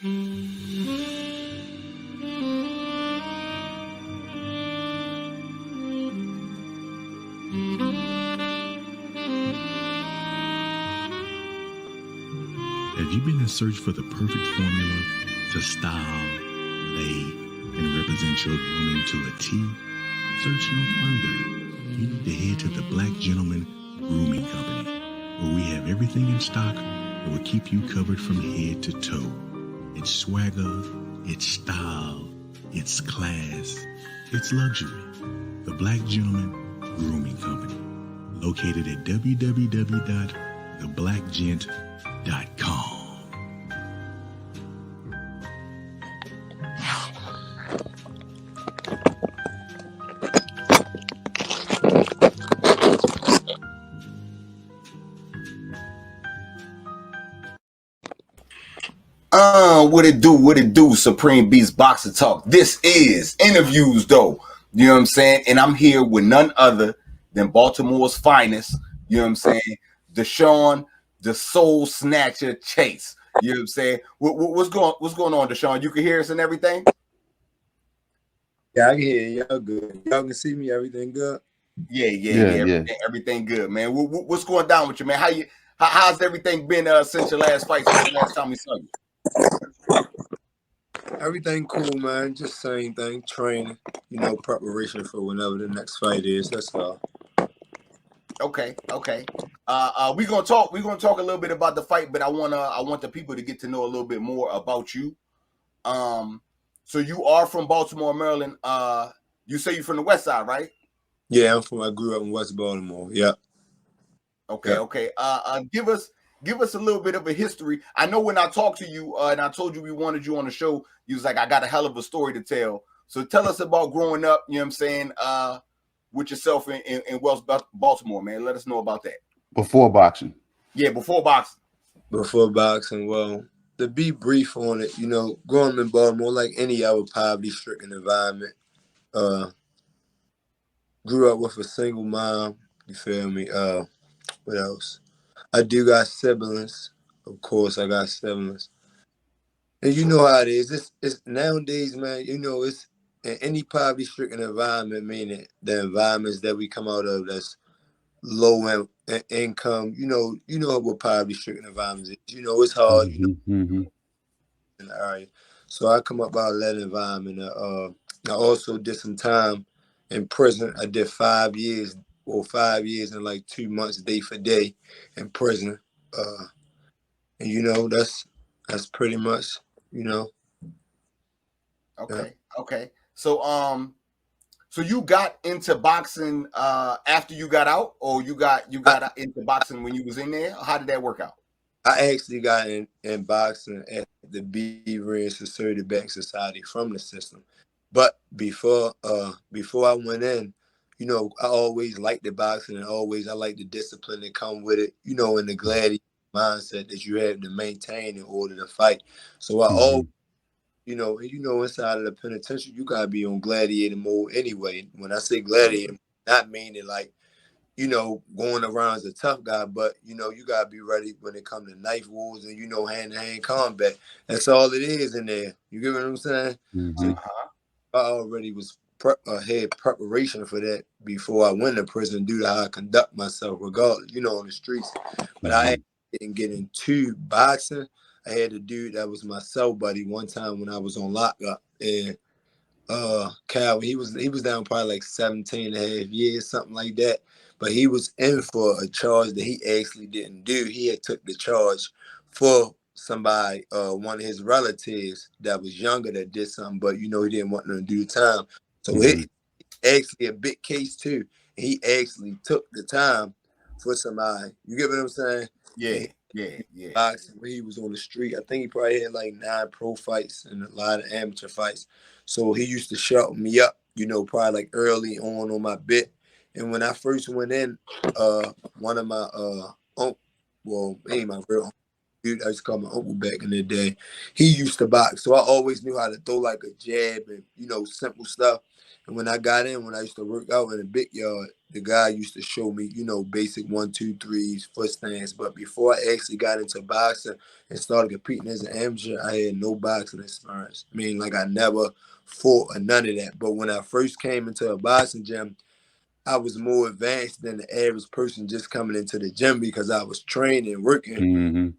Have you been in search for the perfect formula to style, lay, and represent your grooming to a T? Search no further. You need to head to the Black Gentleman Grooming Company, where we have everything in stock that will keep you covered from head to toe. It's swagger, it's style, it's class, it's luxury. The Black Gentleman Grooming Company, located at www.theblackgent.com. What it do, Supreme Beast Boxing Talk. This is interviews, though. You know what I'm saying? And I'm here with none other than Baltimore's finest. You know what I'm saying? Deshawn, the Soul Snatcher Chase. You know what I'm saying? What's going on, Deshawn? You can hear us and everything? Yeah, I can hear you. Y'all good. Y'all can see me. Everything good? Yeah. Everything good, man. What's going down with you, man? How's everything been since your last fight? Since the last time we saw you? Everything cool, man. Just same thing. Training. Preparation for whenever the next fight is. That's all. Okay. We're gonna talk a little bit about the fight, but I want the people to get to know a little bit more about you. So you are from Baltimore, Maryland. You say you're from the West Side, right? Yeah, I grew up in West Baltimore. Yeah. Okay. Give us a little bit of a history. I know when I talked to you and I told you we wanted you on the show, you was like, I got a hell of a story to tell. So tell us about growing up, you know what I'm saying, with yourself in West Baltimore, man. Let us know about that. Before boxing. Yeah, before boxing. Before boxing, well, to be brief on it, growing up in Baltimore, like any other poverty-stricken environment, grew up with a single mom, you feel me? What else? I do got siblings. Of course, I got siblings. And you know how it is. It's nowadays, man, it's in any poverty-stricken environment, meaning the environments that we come out of that's low income, you know what poverty-stricken environments is. It's hard, in the area. So I come up out of that environment. I also did some time in prison. I did 5 years and like 2 months day for day in prison. And that's pretty much, Okay. So you got into boxing after you got out, or you got into boxing when you was in there? How did that work out? I actually got in boxing at the Beaver Security Bank Society from the system. But before I went in, I always liked the boxing, and I liked the discipline that come with it, and the gladiator mindset that you have to maintain in order to fight. So I always, inside of the penitentiary, you gotta be on gladiator mode anyway. When I say gladiator, not meaning like, going around as a tough guy, but you gotta be ready when it comes to knife wars and hand-to-hand combat. That's all it is in there. You get what I'm saying? So I already was had preparation for that before I went to prison due to how I conduct myself, regardless, on the streets. But I didn't get into boxing. I had a dude that was my cell buddy one time when I was on lockup, and Cal, he was down probably like 17 and a half years, something like that. But he was in for a charge that he actually didn't do. He had took the charge for somebody, one of his relatives that was younger that did something, but he didn't want them to do the time. So it's actually a big case too. He actually took the time for somebody. You get what I'm saying? Yeah. Boxing when he was on the street. I think he probably had like 9 pro fights and a lot of amateur fights. So he used to shut me up, probably like early on my bit. And when I first went in, one of my he ain't my real dude, I used to call my uncle back in the day. He used to box, so I always knew how to throw like a jab and simple stuff. And when I got in, when I used to work out in the big yard, the guy used to show me, you know, basic 1, 2, 3s, foot stance. But before I actually got into boxing and started competing as an amateur, I had no boxing experience. I mean, like I never fought or none of that. But when I first came into a boxing gym, I was more advanced than the average person just coming into the gym because I was training and working, Mm-hmm.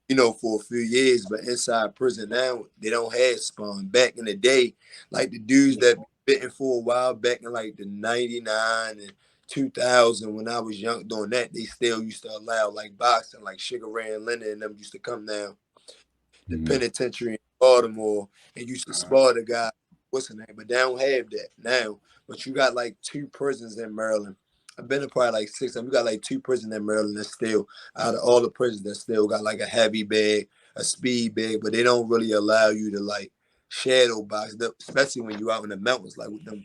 you know, for a few years. But inside prison now, they don't have spawn. Back in the day, like the dudes that been for a while, back in like the 99 and 2000, when I was young doing that, they still used to allow like boxing, like Sugar Ray and Leonard and them used to come down the penitentiary in Baltimore and used to spar the guy, what's the name? But they don't have that now. But you got like 2 prisons in Maryland. I've been to probably like 6 of them. We got like 2 prisons in Maryland that still, out of all the prisons that still got like a heavy bag, a speed bag, but they don't really allow you to like shadow box, especially when you're out in the mountains. Like with them,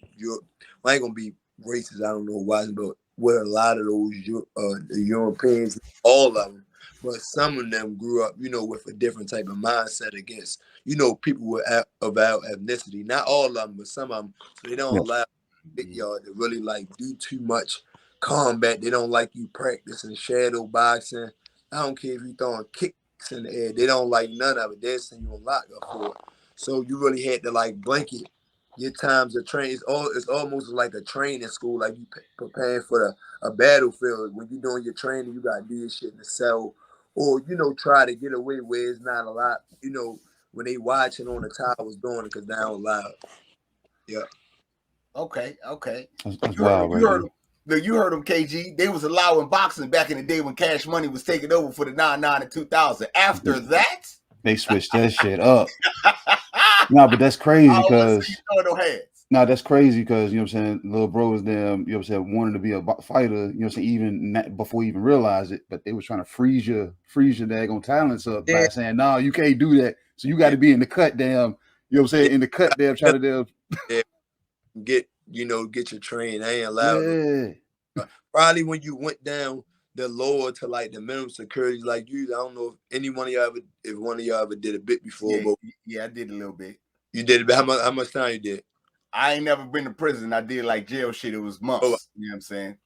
I ain't gonna be racist, I don't know why, but with a lot of those the Europeans, all of them, but some of them grew up, you know, with a different type of mindset against, you know, people of our ethnicity. Not all of them, but some of them. So they don't allow y'all to really like do too much combat. They don't like you practicing shadow boxing. I don't care if you throwing kicks in the air. They don't like none of it. They'll send you on lockup for it. So you really had to like blanket your times of training. It's almost like a training school, like you preparing for a battlefield. When you're doing your training, you got to do your shit in the cell, or, you know, try to get away where it's not a lot, you know, when they watching on the towers doing it because they don't allow it. Yeah. Okay. That's wild, You heard them, KG. They was allowing boxing back in the day when Cash Money was taking over for the 99 and 2000. After that, they switched that shit up. No, but that's crazy because that's crazy because, you know what I'm saying, little bros them, you know what I'm saying, wanted to be a fighter, you know what I'm saying, even before you even realize it, but they was trying to freeze your daggone talents up by saying, no, you can't do that. So you got to be in the cut, damn, you know what I'm saying, in the cut, damn, try to get your train. I ain't allowed. Probably when you went down the lower to like the minimum security, like you, I don't know if one of y'all ever did a bit before, but I did a little bit. You did it, but how much time you did? I ain't never been to prison. I did like jail shit. It was months. You know what I'm saying?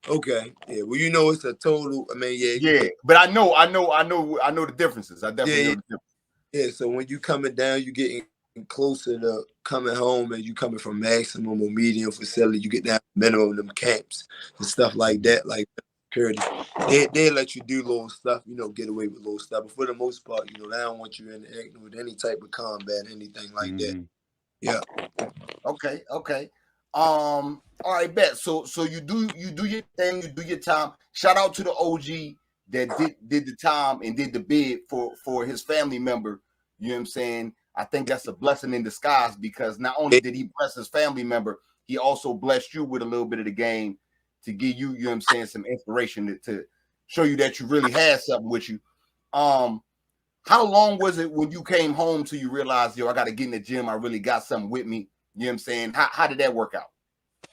Okay. Yeah. Well, you know, it's a total. I mean, yeah. But I know the differences. I definitely know the differences. Yeah. So when you coming down, you getting closer to coming home, and you coming from maximum or medium facility, you get down to minimum them camps and stuff like that, like security. They let you do little stuff, you know, get away with little stuff. But for the most part, you know, they don't want you interacting with any type of combat, anything like that. Yeah. Okay. All right, bet. So you do your thing, you do your time. Shout out to the OG that did the time and did the bid for his family member. You know what I'm saying? I think that's a blessing in disguise because not only did he bless his family member, he also blessed you with a little bit of the game to give you, you know what I'm saying, some inspiration to show you that you really had something with you. How long was it when you came home till you realized, I got to get in the gym, I really got something with me? You know what I'm saying? How did that work out?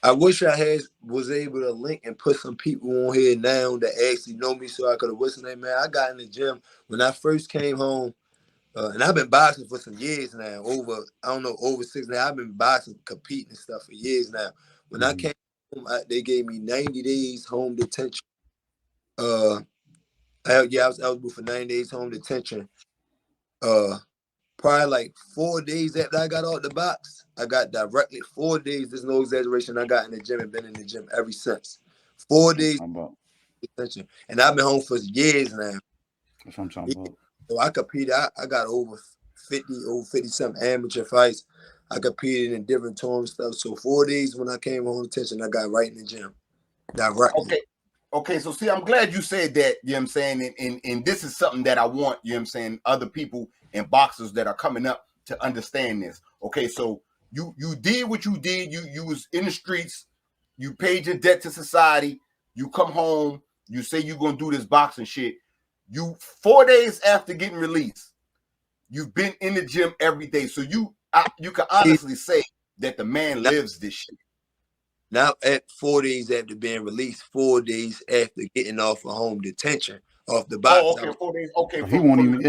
I wish I was able to link and put some people on here now that actually know me so I could have listened. Man, I got in the gym when I first came home, and I've been boxing for some years now, over 6 now. I've been boxing, competing and stuff for years now. When I came home, they gave me 90 days home detention. I was eligible for 90 days home detention. Probably like 4 days after I got out the box, I got directly 4 days. There's no exaggeration. I got in the gym and been in the gym ever since. 4 days detention, and I've been home for years now. That's what I'm talking about. So I competed. I got over 50 something amateur fights. I competed in different tournament stuff. So 4 days when I came home detention, I got right in the gym. Directly. Okay, so see, I'm glad you said that, you know what I'm saying, and this is something that I want, you know what I'm saying, other people and boxers that are coming up to understand this. Okay, so you did what you did, you was in the streets, you paid your debt to society, you come home, you say you're gonna do this boxing shit. You 4 days after getting released, you've been in the gym every day. So you can honestly say that the man lives this shit. Now at 4 days after being released, 4 days after getting off of home detention, off the box. Oh, okay, 4 days. Okay, he won't even.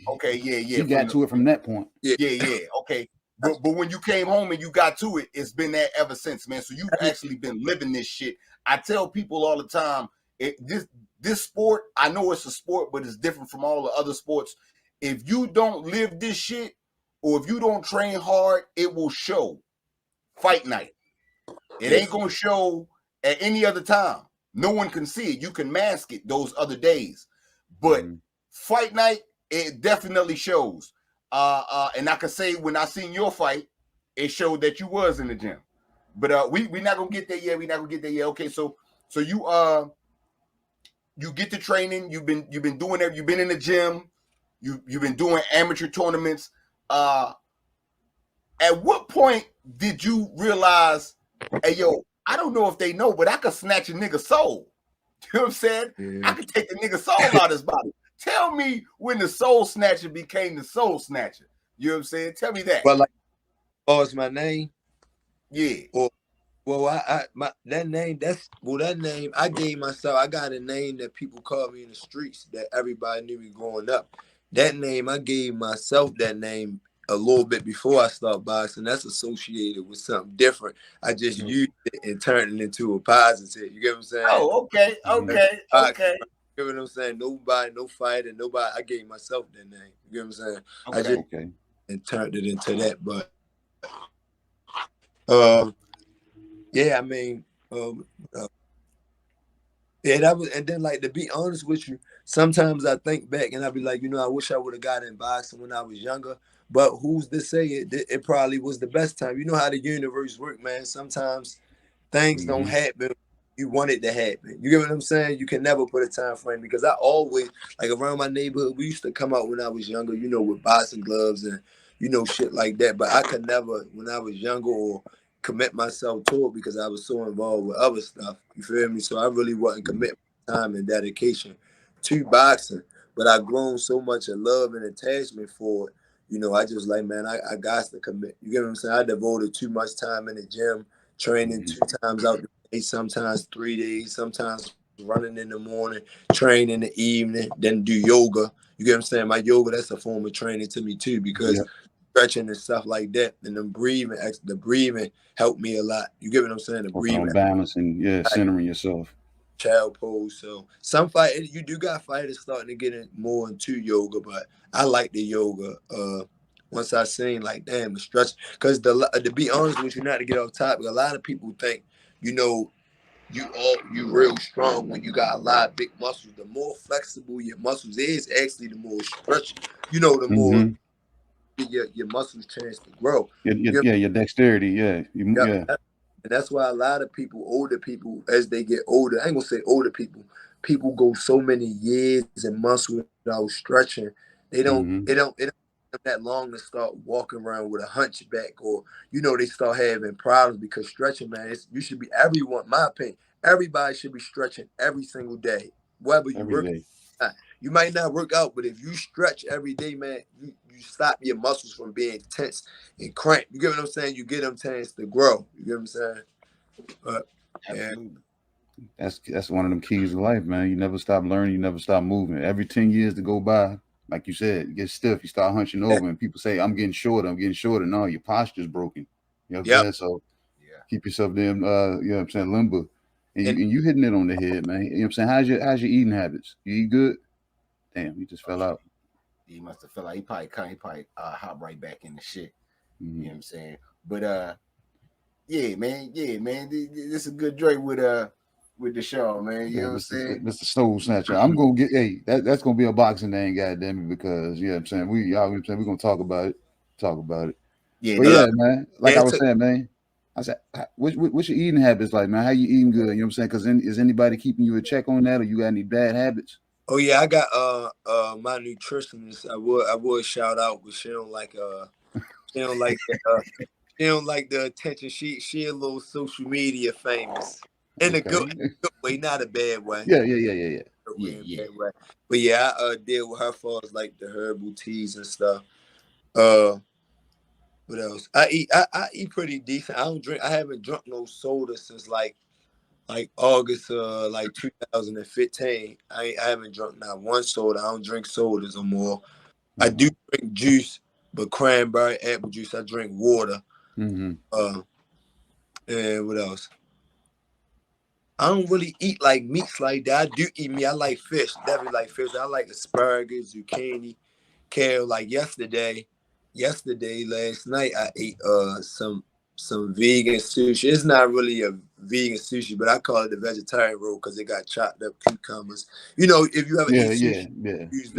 Okay, yeah. He got to it from that point. Yeah. Okay, But when you came home and you got to it, it's been that ever since, man. So you've actually been living this shit. I tell people all the time, this sport, I know it's a sport, but it's different from all the other sports. If you don't live this shit, or if you don't train hard, it will show. Fight night. It ain't gonna show at any other time. No one can see it. You can mask it those other days. But fight night, it definitely shows. And I can say when I seen your fight, it showed that you was in the gym. But we not gonna get there yet. We not gonna get there yet. Okay, so you get to training. You've been doing it. You've been in the gym. You've been doing amateur tournaments. At what point did you realize, hey yo, I don't know if they know, but I could snatch a nigga soul. You know what I'm saying? Yeah. I could take the nigga soul out of his body. Tell me when the soul snatcher became the soul snatcher. You know what I'm saying? Tell me that. Well, like, it's my name. Yeah. That name I gave myself. I got a name that people called me in the streets that everybody knew me growing up. That name I gave myself. That name a little bit before I started boxing. That's associated with something different. I just used it and turned it into a positive. You get what I'm saying? Oh, okay. You get what I'm saying? Nobody, no fighter, nobody. I gave myself that name. You get what I'm saying? Okay. I just and turned it into that. But yeah, I mean, yeah, that was, and then like to be honest with you, sometimes I think back and I be like, I wish I would have got in boxing when I was younger. But who's to say it probably was the best time? You know how the universe works, man. Sometimes things don't happen. You want it to happen. You get what I'm saying? You can never put a time frame because I always, like around my neighborhood, we used to come out when I was younger, with boxing gloves and, shit like that. But I could never, when I was younger, or commit myself to it because I was so involved with other stuff. You feel me? So I really wasn't committing time and dedication to boxing. But I've grown so much of love and attachment for it. I just like, man, I got to commit. You get what I'm saying? I devoted too much time in the gym, training 2 times out the day, sometimes 3 days, sometimes running in the morning, training in the evening, then do yoga. You get what I'm saying? My yoga, that's a form of training to me too, because stretching and stuff like that, and the breathing helped me a lot. You get what I'm saying? The breathing, balancing, centering yourself. Child pose. So you do got fighters starting to get more into yoga, but I like the yoga. Once I seen like, damn, the stretch, because to be honest with you, not to get off topic, a lot of people think, you real strong when you got a lot of big muscles. The more flexible your muscles is, actually, the more stretch. The more your muscles chance to grow. Your dexterity, And that's why a lot of people, older people, as they get older, I ain't gonna say older people go so many years and months without stretching. It don't take that long to start walking around with a hunchback, or they start having problems because stretching, man. You should be my opinion. Everybody should be stretching every single day, whether you work. You might not work out, but if you stretch every day, man, you stop your muscles from being tense and cramped. You get what I'm saying? You get them tense to grow. You get what I'm saying? But that's one of them keys of life, man. You never stop learning. You never stop moving. Every 10 years to go by, like you said, you get stiff. You start hunching over, and people say, "I'm getting shorter. I'm getting shorter." No, your posture's broken. You know what I'm saying? So keep yourself damn, limber. And you hitting it on the head, man. You know what I'm saying? How's your eating habits? You eat good? Damn, he just fell out. He must have fell out. He probably hop right back in the shit. You know what I'm saying? But yeah, man. This is a good Drake with Deshawn, man. You know what I'm saying? Mr. Soul Snatcher. I'm gonna get that's gonna be a boxing name, goddamn it, because I'm saying we're gonna talk about it. Yeah, but man. Like I was saying, man. I said, what's your eating habits like, man? How you eating good? You know what I'm saying? Because is anybody keeping you a check on that, or you got any bad habits? Oh yeah, I got my nutritionist. I would shout out, but she don't like she don't like the attention. She a little social media famous in a good way, not a bad way. Yeah. But yeah, I deal with her for like the herbal teas and stuff. What else? I eat pretty decent. I haven't drunk no soda since like August like 2015. I haven't drunk not one soda. I don't drink sodas no more. I do drink juice. but cranberry, apple juice. I drink water. Mm-hmm. And what else? I don't really eat like meats like that. I do eat meat. I like fish. Definitely like fish. I like asparagus, zucchini, kale. Like yesterday, last night, I ate some vegan sushi. It's not really a vegan sushi, but I call it the vegetarian roll because it got chopped up cucumbers. You know, if you ever eat sushi, use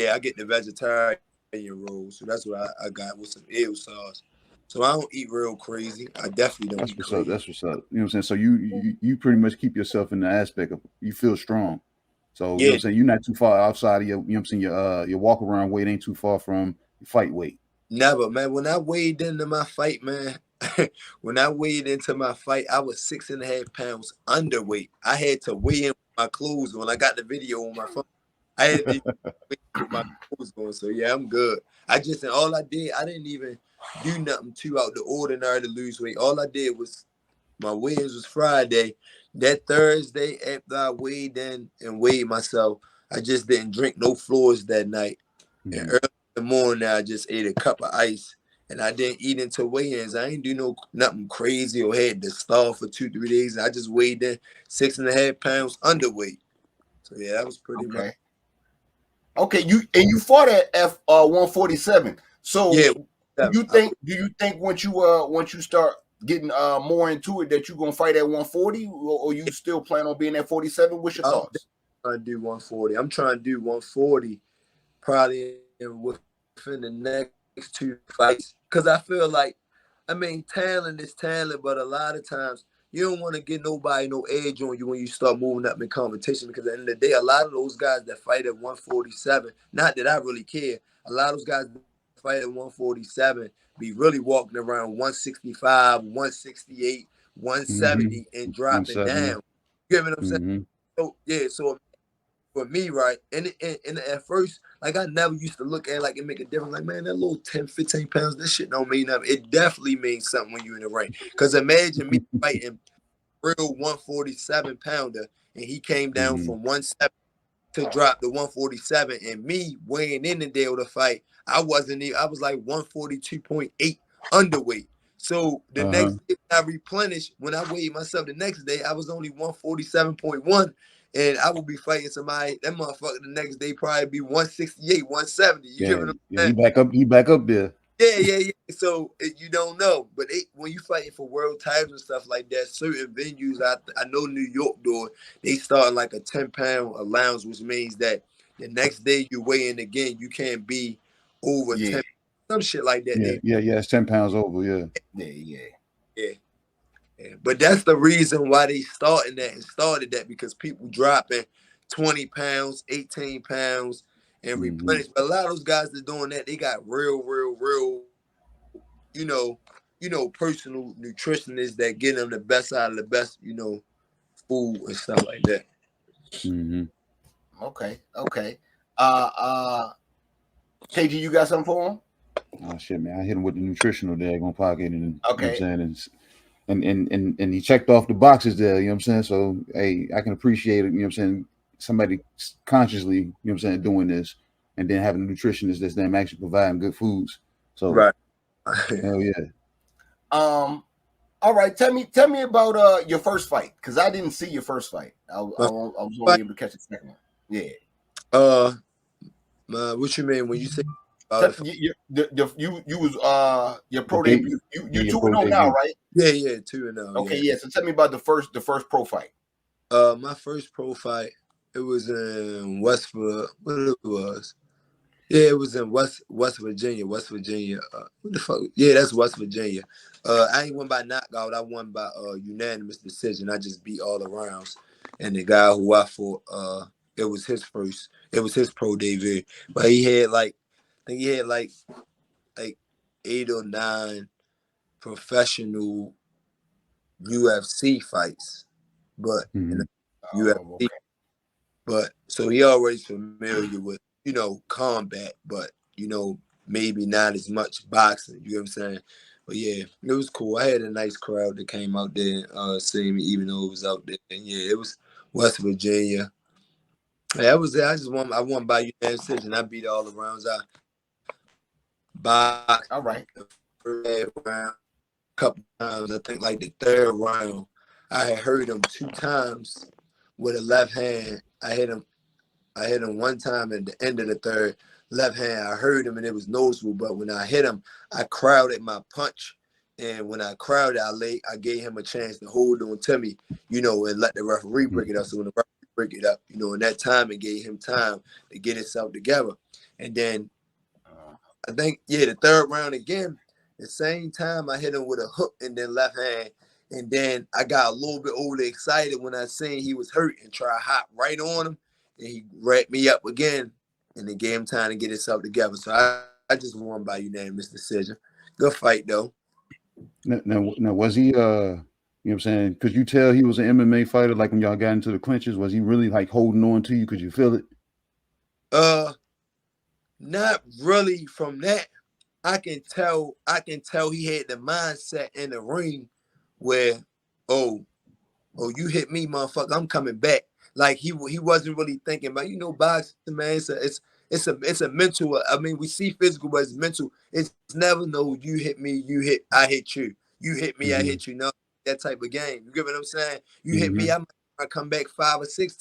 I get the vegetarian roll. So that's what I got with some eel sauce. So I don't eat real crazy. I definitely don't eat crazy. That's what's up. You know what I'm saying? So you pretty much keep yourself in the aspect of you feel strong. So you know what I'm saying, you're not too far outside of your, you know what I'm saying, your walk around weight ain't too far from your fight weight. Never, man. When I weighed into my fight, man, I was 6.5 pounds underweight. I had to weigh in my clothes when I got the video on my phone. I had to weigh my clothes on. So yeah, I'm good. I didn't even do nothing too out the ordinary to lose weight. All I did was my weigh-ins was Friday. That Thursday, after I weighed in and weighed myself, I just didn't drink no floors that night. Mm-hmm. And early in the morning, I just ate a cup of ice. And I didn't eat until weigh-ins. I ain't do nothing crazy or had to starve for 2-3 days. I just weighed in 6.5 pounds underweight. So yeah, that was pretty much. Okay, you fought at F147. So yeah, do you think once you start getting more into it that you're gonna fight at 140, or you still plan on being at 47? What's your thoughts? I'm trying to do 140. I'm trying to do 140 probably within the next 2 fights. Because I feel like, I mean, talent is talent, but a lot of times you don't want to get nobody no edge on you when you start moving up in competition. Because at the end of the day, a lot of those guys that fight at 147, not that I really care, a lot of those guys that fight at 147 be really walking around 165, 168, 170 and dropping down. You get what I'm saying? So yeah, so for me, right, and at first, like I never used to look at it like it make a difference. Like, man, that little 10, 15 pounds, this shit don't mean nothing. It definitely means something when you're in the ring. Because imagine me fighting real 147 pounder, and he came down from 170 to drop the 147, and me weighing in the deal to fight, I was like 142.8 underweight. So the next day I replenished, when I weighed myself the next day, I was only 147.1. And I will be fighting somebody, that motherfucker the next day probably be 168, 170. You get what I'm saying? He back up there. Yeah. So you don't know. But when you fighting for world titles and stuff like that, certain venues, I know New York do it, they start like a 10-pound allowance, which means that the next day you weigh in again, you can't be over 10, some shit like that. Yeah, it's 10 pounds over, Yeah. But that's the reason why they started that, because people dropping 20 pounds, 18 pounds and replenish. But a lot of those guys that doing that, they got real, you know, personal nutritionists that get them the best out of the best, you know, food and stuff like that. Okay. KG, you got something for him? Oh shit, man! I hit him with the nutritional daggone pocket, and you know what I'm saying, and he checked off the boxes there. You know what I'm saying? So hey, I can appreciate it. You know what I'm saying? Somebody consciously, you know what I'm saying, doing this, and then having a nutritionist that's them actually providing good foods. So right, hell yeah. All right, tell me about your first fight, because I didn't see your first fight. I was only able to catch the second one. Yeah. What you mean when you say? You was your pro debut. You 2-0 now, right? Yeah, 2-0. Okay, yeah. So tell me about the first pro fight. My first pro fight, it was in Westford. What it was? Yeah, it was in West Virginia. What the fuck? Yeah, that's West Virginia. I ain't won by knockout. I won by unanimous decision. I just beat all the rounds. And the guy who I fought, it was his pro debut. But he had I think he had like 8 or 9 professional UFC fights, but UFC. But so he already familiar with, you know, combat, but you know, maybe not as much boxing. You know what I'm saying? But yeah, it was cool. I had a nice crowd that came out there seeing me, even though it was out there. And yeah, it was West Virginia. Yeah, I was there. I won by unanimous decision. I beat all the rounds. I box. All right. The first round, a couple times. I think like the third round, I had hurt him 2 times with a left hand. I hit him one time at the end of the third. Left hand, I hurt him and it was noticeable. But when I hit him, I crowded my punch. And when I crowded, I gave him a chance to hold on to me, you know, and let the referee break it up. So when the referee break it up, you know, in that time, it gave him time to get himself together. And then I think, the third round again, the same time I hit him with a hook and then left hand. And then I got a little bit overly excited when I seen he was hurt and tried to hop right on him. And he wrapped me up again and then gave him time to get himself together. So I just won by unanimous decision. Good fight, though. Now was he, you know what I'm saying? Could you tell he was an MMA fighter? Like when y'all got into the clinches, was he really like holding on to you? Could you feel it? Not really from that. I can tell he had the mindset in the ring where, oh, you hit me, motherfucker, I'm coming back. Like he wasn't really thinking about, you know, boxing, man. It's a mental. I mean, we see physical, but it's mental. It's never no, you hit me, I hit you. You hit me, I hit you. No, that type of game. You get what I'm saying? You hit me, I might come back 5 or 6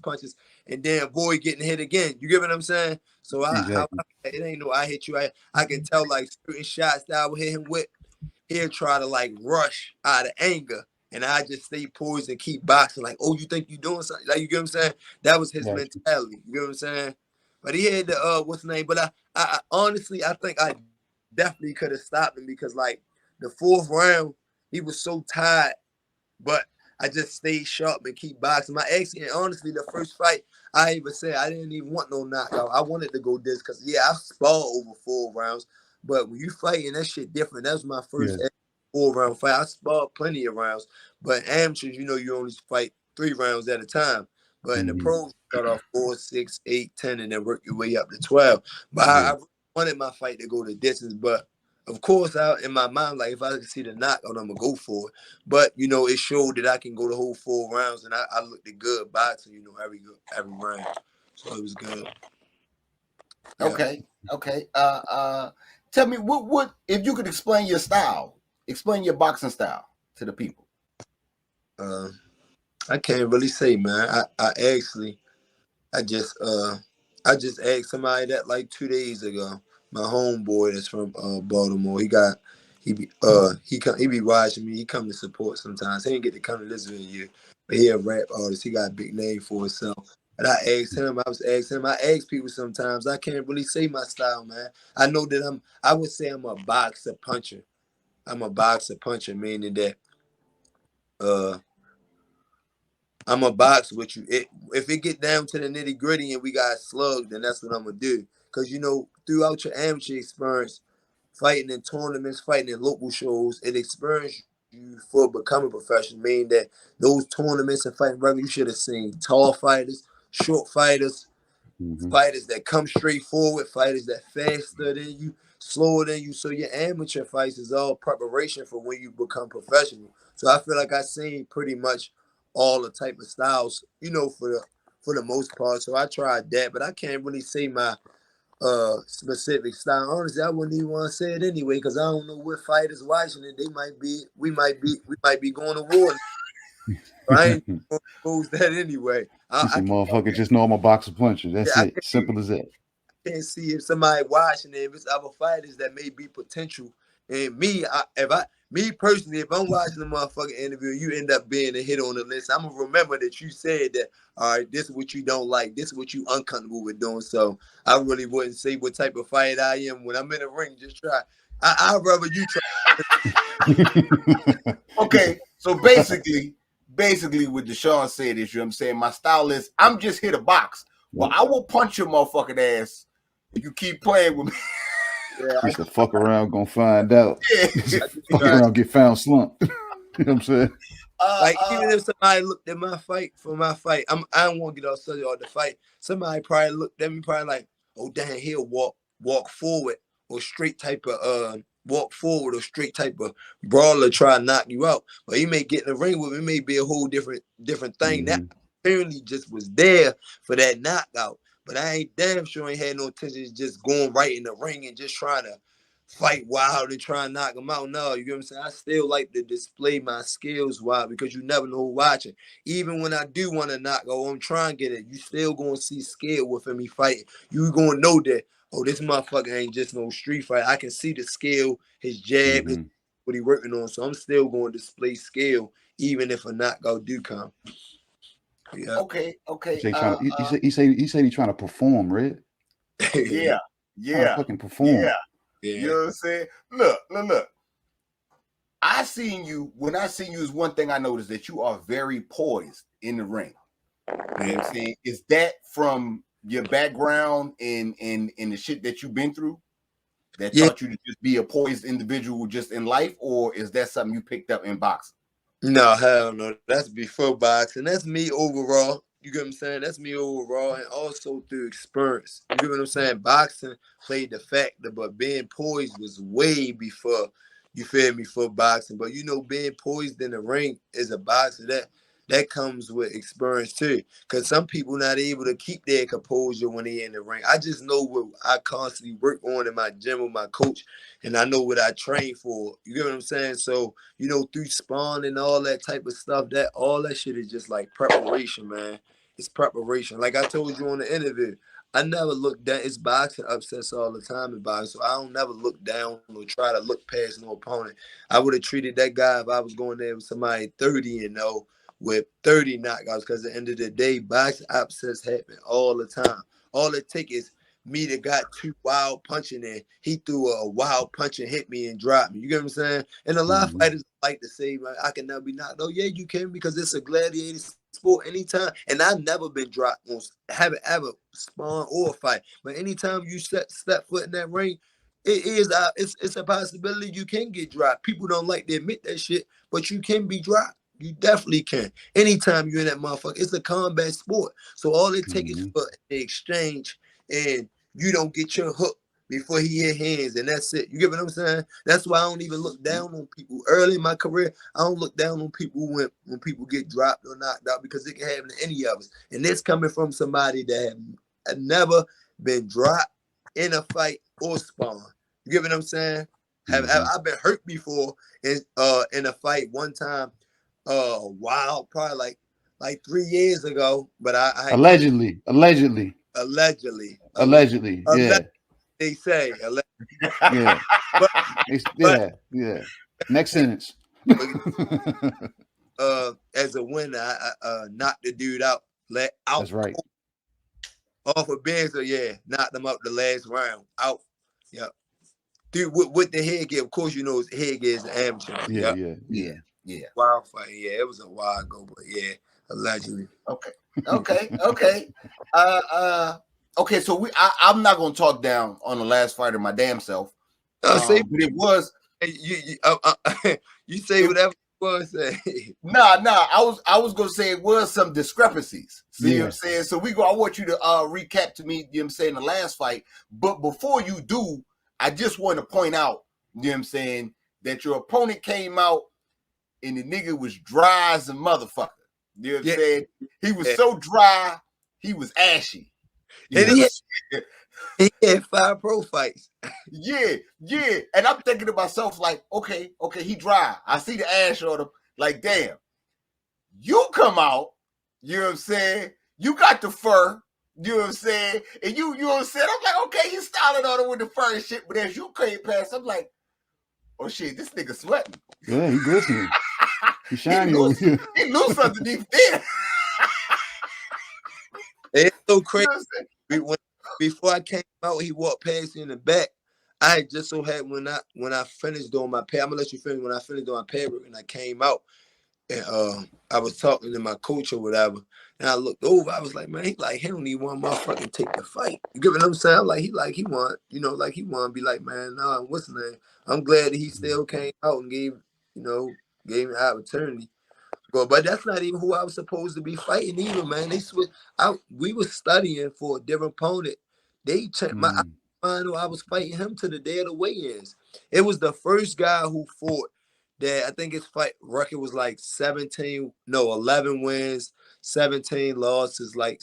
punches, and then avoid getting hit again. You get what I'm saying? So it ain't no I hit you. I can tell like certain shots that I would hit him with, he'll try to like rush out of anger. And I just stay poised and keep boxing. Like, oh, you think you doing something? Like, you get what I'm saying? That was his mentality. You get what I'm saying? But he had the what's the name? But I honestly, I think I definitely could have stopped him because like the 4th round, he was so tired. But I just stayed sharp and keep boxing. And honestly, the first fight, I even said I didn't even want no knockout. I wanted to go this because I sparred over 4 rounds. But when you fighting, that shit different. That was my first 4-round fight. I sparred plenty of rounds, but amateurs, you know, you only fight 3 rounds at a time. But in the pros, you start off 4, 6, 8, 10, and then work your way up to 12. But I wanted my fight to go the distance. But of course, in my mind, like if I could see the knockout, I'm gonna go for it. But you know, it showed that I can go the whole 4 rounds, and I looked at good boxing, you know, every round. So it was good. Okay. Tell me what if you could explain your style. Explain your boxing style to the people. I can't really say, man. I just asked somebody that like 2 days ago. My homeboy that's from Baltimore. He be watching me. He come to support sometimes. He ain't get to come to this video, but he a rap artist. He got a big name for himself. And I asked him. I ask people sometimes. I can't really say my style, man. I know that I would say I'm a boxer puncher. I'm a boxer puncher, meaning that I'm a box with you. If it get down to the nitty gritty and we got slugged, then that's what I'm gonna do. Cause you know, throughout your amateur experience, fighting in tournaments, fighting in local shows, it experienced you for becoming professional. Meaning that those tournaments and fighting regular, you should have seen tall fighters, short fighters, fighters that come straight forward, fighters that faster than you, slower than you. So your amateur fights is all preparation for when you become professional. So I feel like I seen pretty much all the type of styles, you know, for the most part. So I tried that, but I can't really say my specific style. Honestly, I wouldn't even want to say it anyway, because I don't know what fighters watching it. We might be going to war. I ain't gonna expose that anyway. I motherfucker just know I'm a boxer puncher. That's it. Simple as that. I can't see if somebody watching it, if it's other fighters that may be potential. And me personally, if I'm watching the motherfucking interview, you end up being a hit on the list, I'm gonna remember that you said that, all right, this is what you don't like, this is what you uncomfortable with doing. So I really wouldn't say what type of fight I am. When I'm in the ring, just try. I'd rather you try. Okay, so basically what Deshawn said is, you know what I'm saying, my style is, I'm just here to box. Well, I will punch your motherfucking ass if you keep playing with me. Yeah, just to fuck around, gonna find out. Fuck around, get found slumped. You know what I'm saying? Like even if somebody looked at my fight, I don't want to get all subject on the fight. Somebody probably looked at me, probably like, oh damn, he'll walk forward or straight type of walk forward or straight type of brawler try to knock you out. But he may get in the ring with me, it may be a whole different thing. That apparently just was there for that knockout. but I ain't damn sure ain't had no intentions just going right in the ring and just trying to fight wild and try and knock them out. No, you get what I'm saying? I still like to display my skills wild because you never know who's watching. Even when I do want to knock go, I'm trying to get it. You still going to see skill within me fighting. You going to know that, oh, this motherfucker ain't just no street fight. I can see the skill, his jab, what he working on. So I'm still going to display skill even if a knockout do come. Yeah. Okay. He said he's trying to perform, right? Yeah. Fucking perform. Yeah. You know what I'm saying? Look. When I seen you is one thing I noticed that you are very poised in the ring. You know what I'm saying? Is that from your background in the shit that you've been through that taught you to just be a poised individual just in life, or is that something you picked up in boxing? No, hell no. That's before boxing. That's me overall. You get what I'm saying? That's me overall, and also through experience. You get what I'm saying? Boxing played the factor, but being poised was way before, you feel me, for boxing. But you know, being poised in the ring is a boxer. That comes with experience too. Because some people not able to keep their composure when they in the ring. I just know what I constantly work on in my gym with my coach, and I know what I train for. You get what I'm saying? So, you know, through spawn and all that type of stuff, all that shit is just like preparation, man. It's preparation. Like I told you on the interview, I never look down. It's boxing upsets all the time in boxing, so I don't never look down or try to look past no opponent. I would have treated that guy if I was going there with somebody 30-0 with 30 knockouts, because at the end of the day, boxing upsets happen all the time. All it takes is me that got two wild punching in. He threw a wild punch and hit me and dropped me. You get what I'm saying? And a lot of fighters like to say, like, I can never be knocked. Oh, yeah, you can, because it's a gladiator sport anytime. And I've never been dropped, haven't ever spawned or fight. But anytime you step foot in that ring, it's a possibility you can get dropped. People don't like to admit that shit, but you can be dropped. You definitely can. Anytime you're in that motherfucker, it's a combat sport. So all it takes is for the exchange, and you don't get your hook before he hit hands, and that's it. You get what I'm saying? That's why I don't even look down on people. Early in my career, I don't look down on people when people get dropped or knocked out, because it can happen to any of us. And this coming from somebody that had never been dropped in a fight or spawn. You get what I'm saying? I've been hurt before in a fight one time. Wow, probably like 3 years ago, but I allegedly, yeah. They say yeah, yeah. Next sentence. As a winner, I knocked the dude out. That's right. Off of bench, so yeah, knocked him out the last round. Out. Yep. Dude, with the headgear, of course, you know his headgear is an amateur. Yeah. Wild fight. Yeah, it was a while ago, but yeah, allegedly. Okay. Okay. So I'm not gonna talk down on the last fight of my damn self. But it was. You say whatever you want to say. Nah. I was gonna say it was some discrepancies. See what I'm saying? So I want you to recap to me. You know what I'm saying, the last fight. But before you do, I just want to point out, you know what I'm saying, that your opponent came out and the nigga was dry as a motherfucker. You know what I'm saying? He was so dry, he was ashy. And he had 5 pro fights. Yeah. And I'm thinking to myself, like, okay, he dry. I see the ash on him. Like, damn. You come out, you know what I'm saying? You got the fur, you know what I'm saying? And you know what I'm saying? I'm like, okay, you started on it with the fur and shit, but as you came past, I'm like, oh shit, this nigga sweating. Yeah, he glistening. He shiny over here. He loose underneath there. It's so crazy. You know, before I came out, he walked past me in the back. I had just so had when I finished doing my pad. I'm gonna let you finish. When I finished doing my pad work and I came out, and I was talking to my coach or whatever, and I looked over. I was like, man, he don't even want motherfucking take the fight. You get what I'm saying? He want, you know, like he want to be like, man, nah, what's the name? I'm glad that he still came out and gave me an opportunity. But that's not even who I was supposed to be fighting either, man. They switched out. We were studying for a different opponent. They checked my final. I was fighting him to the day of the weigh-ins. It was the first guy who fought that. I think his fight record was like 11 wins, 17 losses, like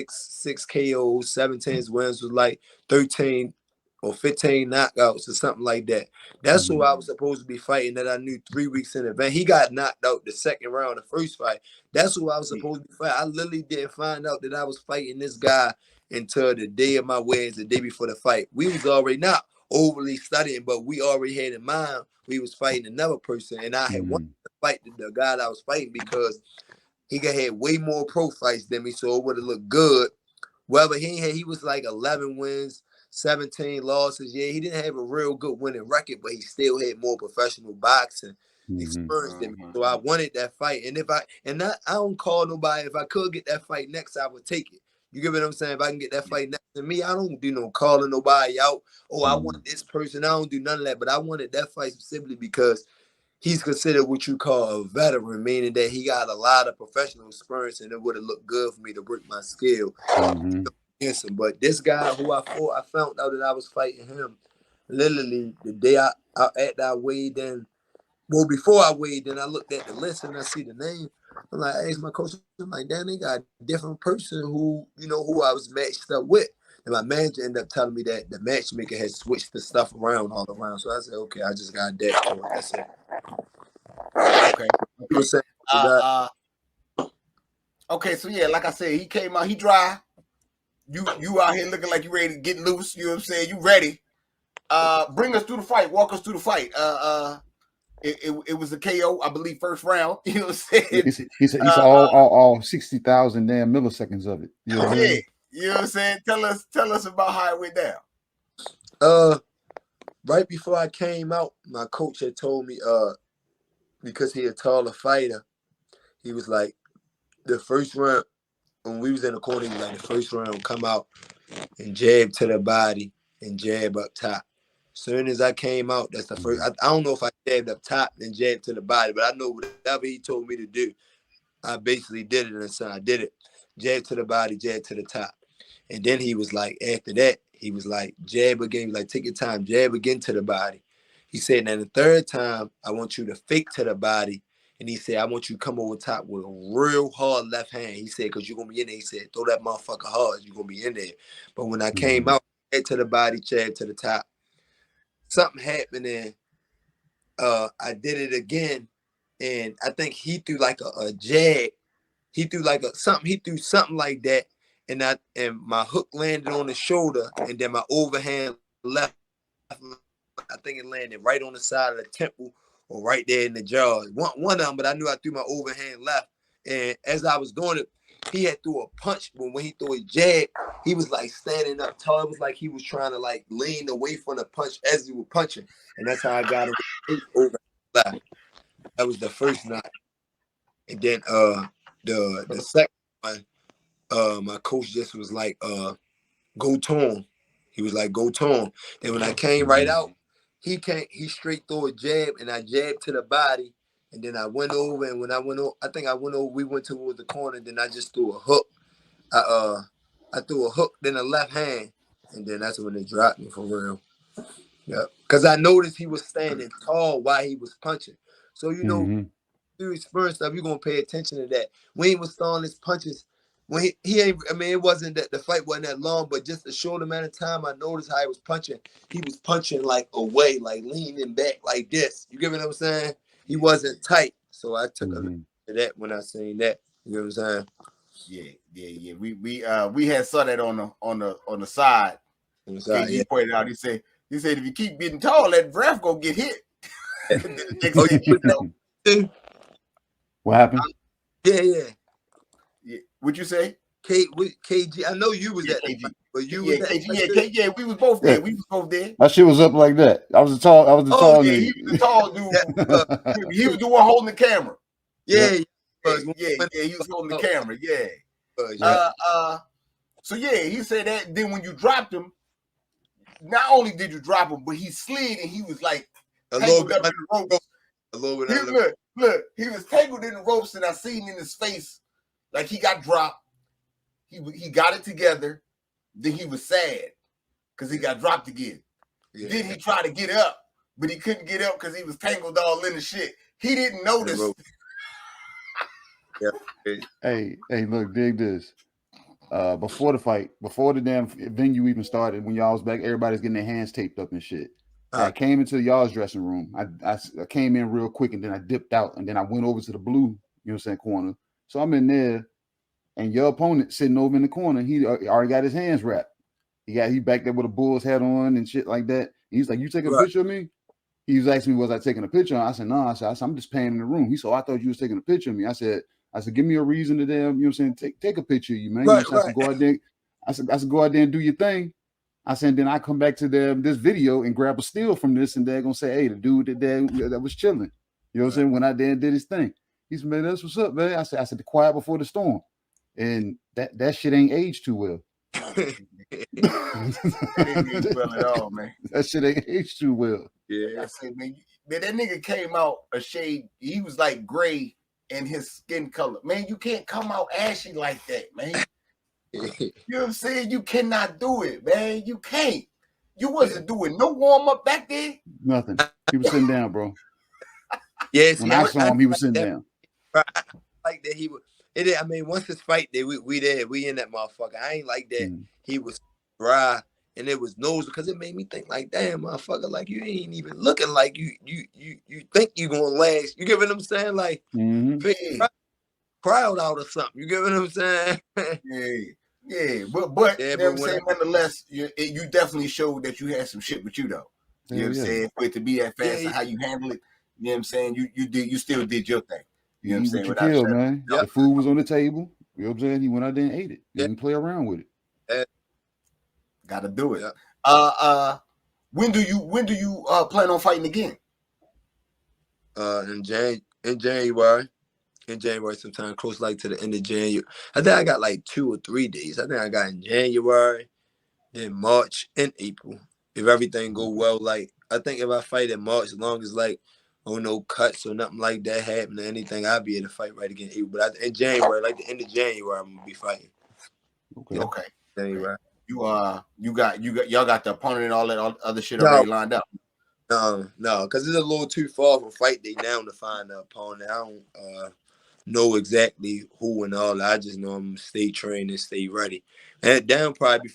six KOs, 17 wins was like 13 or 15 knockouts or something like that. That's who I was supposed to be fighting that I knew 3 weeks in advance. He got knocked out the second round of the first fight. That's who I was supposed to be fighting. I literally didn't find out that I was fighting this guy until the day of my wedding, the day before the fight. We was already not overly studying, but we already had in mind we was fighting another person. And I had wanted to fight the guy that I was fighting because he had way more pro fights than me, so it would have looked good. Whether he was like 11 wins, 17 losses. Yeah, he didn't have a real good winning record, but he still had more professional boxing experience than me. So I wanted that fight. And I don't call nobody. If I could get that fight next, I would take it. You get what I'm saying? If I can get that fight next to me, I don't do no calling nobody out. Oh, I want this person. I don't do none of that. But I wanted that fight specifically because he's considered what you call a veteran, meaning that he got a lot of professional experience, and it would have looked good for me to work my skill against him. But this guy who I fought, I found out that I was fighting him literally the day I weighed in. Well, before I weighed in, I looked at the list and I see the name. I'm like, I asked my coach, I'm like, damn, they got a different person who I was matched up with. And my manager ended up telling me that the matchmaker had switched the stuff around all around. So I said, okay, I just got that for it. That's it. Okay. Okay, so yeah, like I said, he came out, he dry. You out here looking like you ready to get loose, you know what I'm saying? You ready. Bring us through the fight, walk us through the fight. It was a KO, I believe, first round. You know what I'm saying? He said all 60,000 damn milliseconds of it. You know what yeah, you know what I'm saying? Tell us about how it went down. Right before I came out, my coach had told me, because he a taller fighter, he was like, the first round, when we was in the corner, he was like, the first round, come out and jab to the body and jab up top. Soon as I came out, that's the first. I don't know if I jabbed up top and jabbed to the body, but I know whatever he told me to do, I basically did it. And so I did it. Jab to the body, jab to the top. And then he was like, after that, he was like, jab again. He was like, take your time, jab again to the body. He said, now the third time, I want you to fake to the body. And he said, I want you to come over top with a real hard left hand. He said, because you're going to be in there. He said, throw that motherfucker hard. You're going to be in there. But when I came out, jab to the body, jab to the top, something happened and I did it again. And I think he threw like a jab. He threw like something like that. And my hook landed on the shoulder, and then my overhand left. I think it landed right on the side of the temple or right there in the jaw. One of them, but I knew I threw my overhand left. And as I was doing it, he had threw a punch, but when he threw a jab, he was like standing up tall. It was like he was trying to like lean away from the punch as he was punching. And that's how I got it over left. That was the first knock. And then the second one, my coach just was like, go Tom. He was like, go Tom. Then when I came right out, he straight threw a jab, and I jabbed to the body. And then I went over, and when I went over, we went towards the corner, then I just threw a hook. I threw a hook, then a left hand, and then that's when they dropped me for real. Yeah, because I noticed he was standing tall while he was punching. So, through experience stuff, you're going to pay attention to that. When he was throwing his punches, when he ain't, I mean, it wasn't that the fight wasn't that long, but just a short amount of time, I noticed how he was punching. He was punching like away, like leaning back like this. You get what I'm saying? He wasn't tight. So I took a look at that when I seen that. You know what I'm saying? Yeah. We had saw that on the side. On the side, he pointed out. He said if you keep getting tall, that ref gonna get hit. What happened? Yeah. What'd you say? KG. I know you was at KG, but you was at KG. Yeah, we was both there. We was both there. That shit was up like that. I was the tall nigga. He was the tall dude. He was the one holding the camera. Yeah. He was holding the camera. Yeah. So yeah, he said that. Then when you dropped him, not only did you drop him, but he slid and he was like a little bit up in the ropes. A little bit. Look, he was tangled in the ropes, and I seen in his face like he got dropped. He got it together. Then he was sad because he got dropped again. Yeah. Then he tried to get up, but he couldn't get up because he was tangled all in the shit. He didn't notice. Hey, look, dig this. before the fight, before the damn venue even started, when y'all was back, everybody's getting their hands taped up and shit. I came into y'all's dressing room. I came in real quick and then I dipped out and then I went over to the blue, you know what I'm saying, corner. So I'm in there and your opponent sitting over in the corner. He already got his hands wrapped. He back there with a Bulls hat on and shit like that. He's like, "You taking a picture of me?" He was asking me, "Was I taking a picture?" I said, "No." I said, "I'm just paying in the room." He said, "I thought you was taking a picture of me." I said, "Give me a reason to damn, you know what I'm saying, take a picture of you, man." Right, I said, "Go out there." I said, "Go out there and do your thing." I said, then I come back to this video and grab a steal from this, and they're gonna say, "Hey, the dude that was chilling," you know what I'm saying, went out there and did his thing. He said, "Man, that's what's up, man." I said, "The quiet before the storm," and that shit ain't aged too well. It ain't aged well at all, man. That shit ain't aged too well. Yeah, I said, man, that nigga came out a shade. He was like gray in his skin color. Man, you can't come out ashy like that, man. You know what I'm saying? You cannot do it, man. You can't. You wasn't doing no warm up back there. Nothing. He was sitting down, bro. Yeah, when I saw him, he was sitting down. Like that, he would. I mean, once his fight day, we there, we in that motherfucker. I ain't like that. He was dry and it was nose because it made me think like, damn, motherfucker, like you ain't even looking like you think you gonna last. You get what I'm saying? Like, crowd out or something. You get what I'm saying? Yeah, but you know what I'm saying, nonetheless, you definitely showed that you had some shit with you though. You know what I'm saying? For it to be that fast and how you handle it, you know what I'm saying? You still did your thing. You know what I'm saying? What you killed, man. The food was on the table. You know what I'm saying? He went out there and ate it. He didn't play around with it. Gotta do it. When do you plan on fighting again? In January. In January, sometime close like to the end of January. I think I got like 2 or 3 days. I think I got in January, then March, and April. If everything go well, like I think if I fight in March, as long as like no cuts or nothing like that happen or anything, I'll be able to fight right again. But in January, like the end of January, I'm gonna be fighting. Okay. January. Y'all got the opponent and all that other shit already lined up. No, because it's a little too far from fight day now to find the opponent. I don't know exactly who and all. I just know I'm stay trained and stay ready. And down probably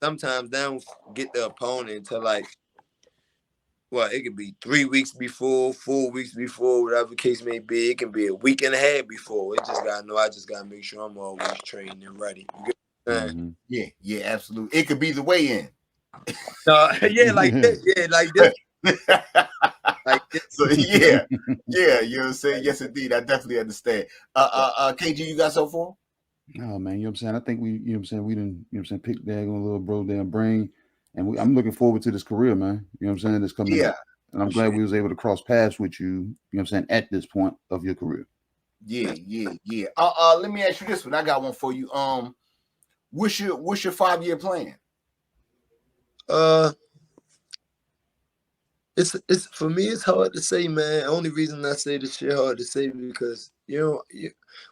sometimes they don't get the opponent until like, well, it could be 3 weeks before, 4 weeks before, whatever the case may be. It can be a week and a half before. I just gotta make sure I'm always trained and ready. You get Yeah, absolutely. It could be the weigh-in. Like this. Yeah, like this. Like this. So you know what I'm saying? Yes, indeed. I definitely understand. KG, you got so far? Oh man, you know what I'm saying? I think we, you know what I'm saying, we didn't, you know what I'm saying, pick daggone little bro damn brain. And I'm looking forward to this career, man. You know what I'm saying? This coming up. And I'm glad we was able to cross paths with you, you know what I'm saying, at this point of your career. Yeah. Let me ask you this one. I got one for you. What's your 5-year plan? It's for me, it's hard to say, man. Only reason I say this shit hard to say because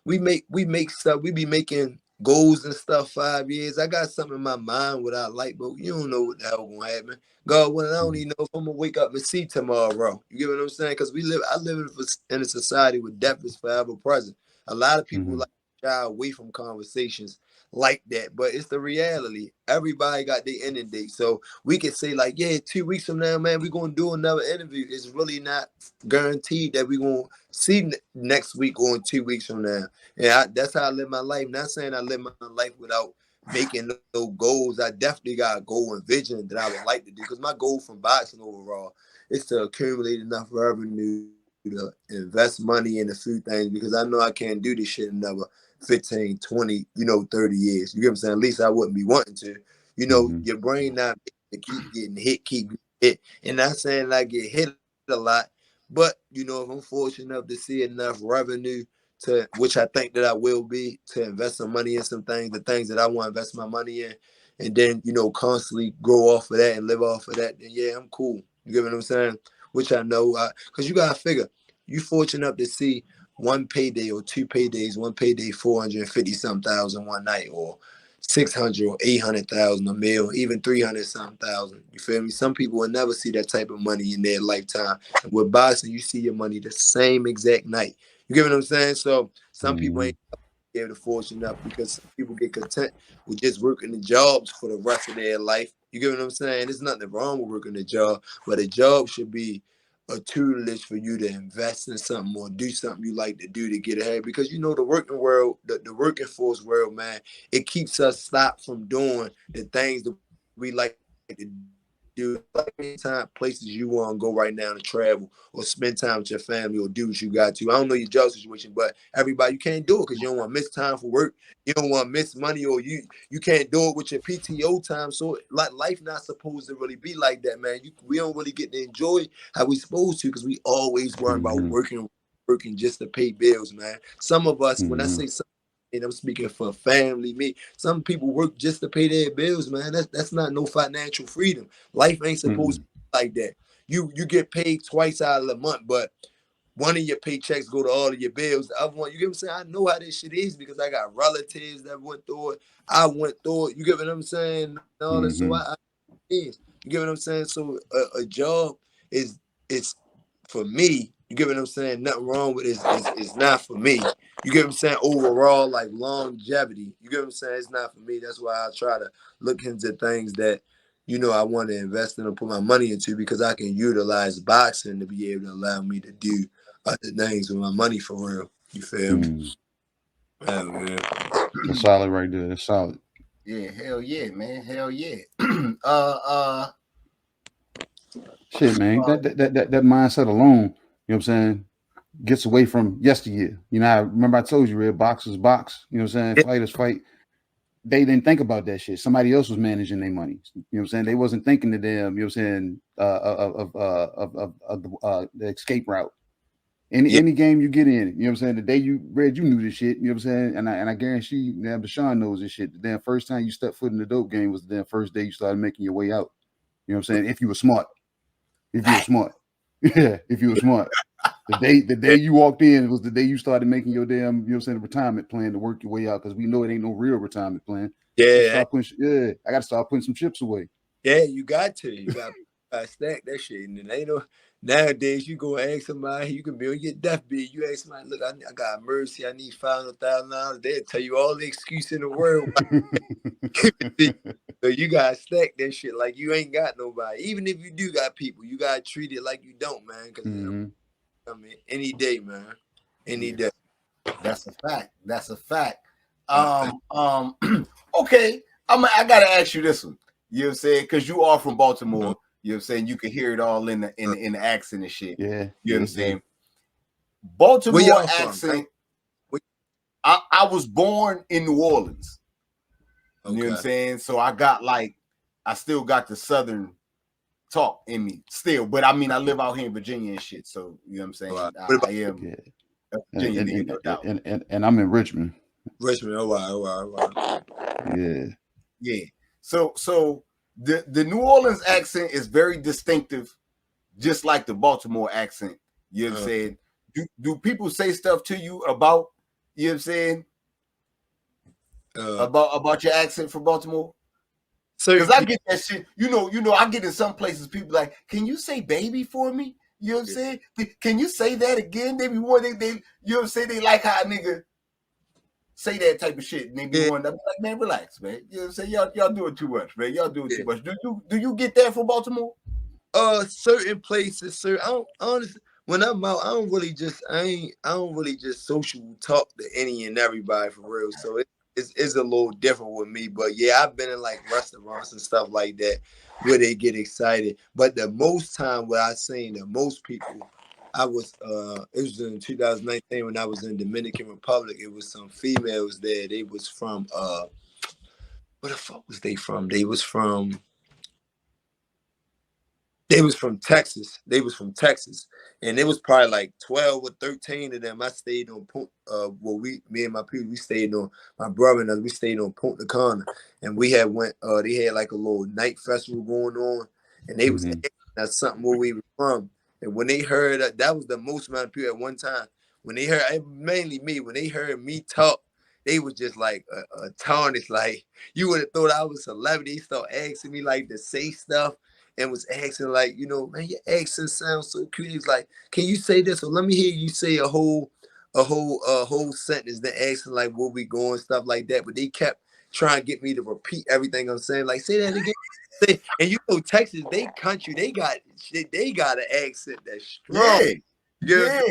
we make stuff, we be making goals and stuff 5 years. I got something in my mind what I like, but you don't know what the hell gonna happen. God, well, I don't even know if I'm gonna wake up and see tomorrow. You get what I'm saying? Because I live in a society where death is forever present. A lot of people like to shy away from conversations like that, but it's the reality. Everybody got their ending date, so we can say like, 2 weeks from now, man, we're gonna do another interview. It's really not guaranteed that we're gonna see next week or in 2 weeks from now. And that's how I live my life. Not saying I live my life without making no goals. I definitely got a goal and vision that I would like to do, because my goal from boxing overall is to accumulate enough revenue to invest money in a few things, because I know I can't do this shit in another 15, 20, 30 years. You get what I'm saying? At least I wouldn't be wanting to. Your brain not to keep getting hit. And not saying I get hit a lot, but if I'm fortunate enough to see enough revenue to, which I think that I will be, to invest some money in some things, the things that I want to invest my money in, and then, constantly grow off of that and live off of that, then I'm cool. You get what I'm saying? Which I know, because you got to figure, you fortunate enough to see one payday or 2 paydays, one payday 450-something thousand one night, or 600 or 800,000 a meal, even 300-something thousand. You feel me? Some people will never see that type of money in their lifetime. And with boxing, you see your money the same exact night. You get what I'm saying? So some people ain't able to fortune up, because some people get content with just working the jobs for the rest of their life. You get what I'm saying? There's nothing wrong with working a job, but a job should be a tutelage for you to invest in something or do something you like to do to get ahead. Because you know the working world, the working force world, man, it keeps us stopped from doing the things that we like to do. Like anytime places you want to go right now to travel or spend time with your family or do what you got to. I don't know your job situation, but everybody, you can't do it because you don't want to miss time for work. You don't want to miss money, or you can't do it with your PTO time. So like life not supposed to really be like that, man. We don't really get to enjoy how we supposed to, because we always worry about working just to pay bills, man. Some of us, when I say some, and I'm speaking for family, me, some people work just to pay their bills, man. That's not no financial freedom. Life ain't supposed to be like that. You get paid twice out of the month, but one of your paychecks go to all of your bills. The other one, you get what I'm saying? I know how this shit is because I got relatives that went through it. I went through it. You get what I'm saying? All that. So I you get what I'm saying? So a job is for me. You get what I'm saying? Nothing wrong with it. It's not for me. You get what I'm saying? Overall, like longevity. You get what I'm saying? It's not for me. That's why I try to look into things that, you know, I want to invest in and put my money into, because I can utilize boxing to be able to allow me to do other things with my money for real. You feel me? Yeah, man. That's solid right there. That's solid. Yeah, hell yeah, man. Hell yeah. Shit, man. That mindset alone, you know what I'm saying, gets away from yesteryear. You know, I remember I told you, Red, boxers box, you know what I'm saying, fighters fight. They didn't think about that shit. Somebody else was managing their money. You know what I'm saying? They wasn't thinking to them, you know what I'm saying, of the escape route. Any game you get in, you know what I'm saying, the day you read, you knew this shit, you know what I'm saying? And I guarantee damn Deshawn knows this shit. The damn first time you stepped foot in the dope game was the damn first day you started making your way out. You know what I'm saying? If you were smart. If you were smart. Yeah, if you were smart. The day you walked in was the day you started making your damn, you know what I'm saying, retirement plan to work your way out, because we know it ain't no real retirement plan. Yeah. I gotta start putting some chips away. Yeah, you got to. You got to stack that shit. And then ain't no, nowadays you go ask somebody, you can be on your deathbed. You ask somebody, look, I got emergency, I need $500,000. They'll tell you all the excuse in the world. So you gotta stack that shit like you ain't got nobody. Even if you do got people, you gotta treat it like you don't, man. Because I mean, any day, man, any day. That's a fact. That's a fact. Okay, I gotta ask you this one. You know what I'm saying? Because you are from Baltimore. You know what I'm saying? You can hear it all in the accent and shit. Yeah. You know what I'm saying? Baltimore accent. I was born in New Orleans. You know what I'm saying? So I still got the Southern talk in me still. But I mean, I live out here in Virginia and shit. So, you know what I'm saying? I am Virginia, no doubt. And I'm in Richmond. Richmond, oh wow. Yeah. So the New Orleans accent is very distinctive, just like the Baltimore accent. You know what I'm saying? Do people say stuff to you about, you know what I'm saying, about your accent from Baltimore? Because I get that shit. You know, I get in some places, people like, can you say baby for me? You know what I'm saying? Can you say that again? They you know what I'm saying? They like how a nigga say that type of shit. And they be wanting to be like, man, relax, man. You know what I'm saying? Y'all doing too much, man. Y'all doing too much. Do you get that from Baltimore? Certain places, sir. I don't honestly, when I'm out, I don't really just social talk to any and everybody for real. So it's a little different with me. But yeah, I've been in like restaurants and stuff like that where they get excited. But the most time what I seen the most people, it was in 2019 when I was in Dominican Republic. It was some females there. They was from where the fuck was they from? They was from Texas. And it was probably like 12 or 13 of them. I stayed on me and my people, we stayed on, my brother and us, we stayed on Punta Cana. And we had they had like a little night festival going on. And they was that's something where we were from. And when they heard that was the most amount of people at one time. When they heard, mainly me, when they heard me talk, they was just like a tarnish. Like, you would have thought I was a celebrity. They start asking me like to say stuff. And was asking like, you know, man, your accent sounds so cute. He's like, can you say this? Or let me hear you say a whole a whole sentence, then asking like where we going, stuff like that. But they kept trying to get me to repeat everything I'm saying. Like, say that again. And you know, Texas, they country, they got an accent that's strong. Yeah.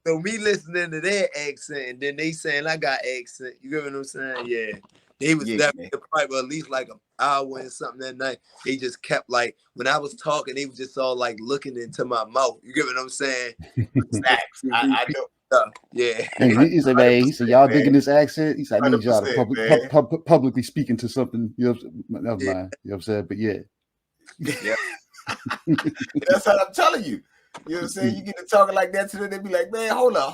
So me listening to their accent, and then they saying I got accent. You get what I'm saying? Yeah. They was definitely probably at least like an hour and something that night. They just kept like, when I was talking, they was just all like looking into my mouth. You get what I'm saying? Facts. I know. Yeah. He said, man, he said, y'all digging this accent? He said, I need y'all to publicly speaking to something. You know, never mind. You know what I'm saying? But yeah. That's what I'm telling you. You know what I'm saying? You get to talking like that to them, they be like, man, hold up.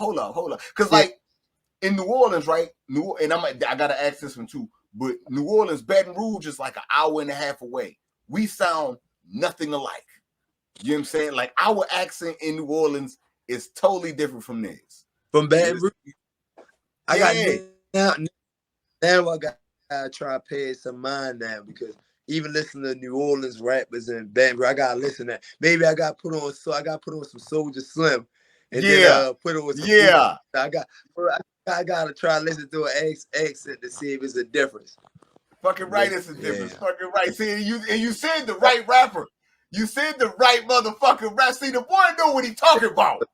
Because like in New Orleans, right? And I gotta ask this one too. But New Orleans, Baton Rouge is like an hour and a half away. We sound nothing alike. You know what I'm saying? Like our accent in New Orleans is totally different from theirs. From Baton Rouge. I got now I gotta try to pay some mind now, because even listening to New Orleans rappers and Baton Rouge, I gotta listen to that. Maybe I gotta put on some Soulja Slim, and then put on some I gotta try to listen to an accent to see if it's a difference. Fucking right, it's a difference. Fucking right. See, you said the right rapper. You said the right motherfucking rap. See, the boy know what he talking about.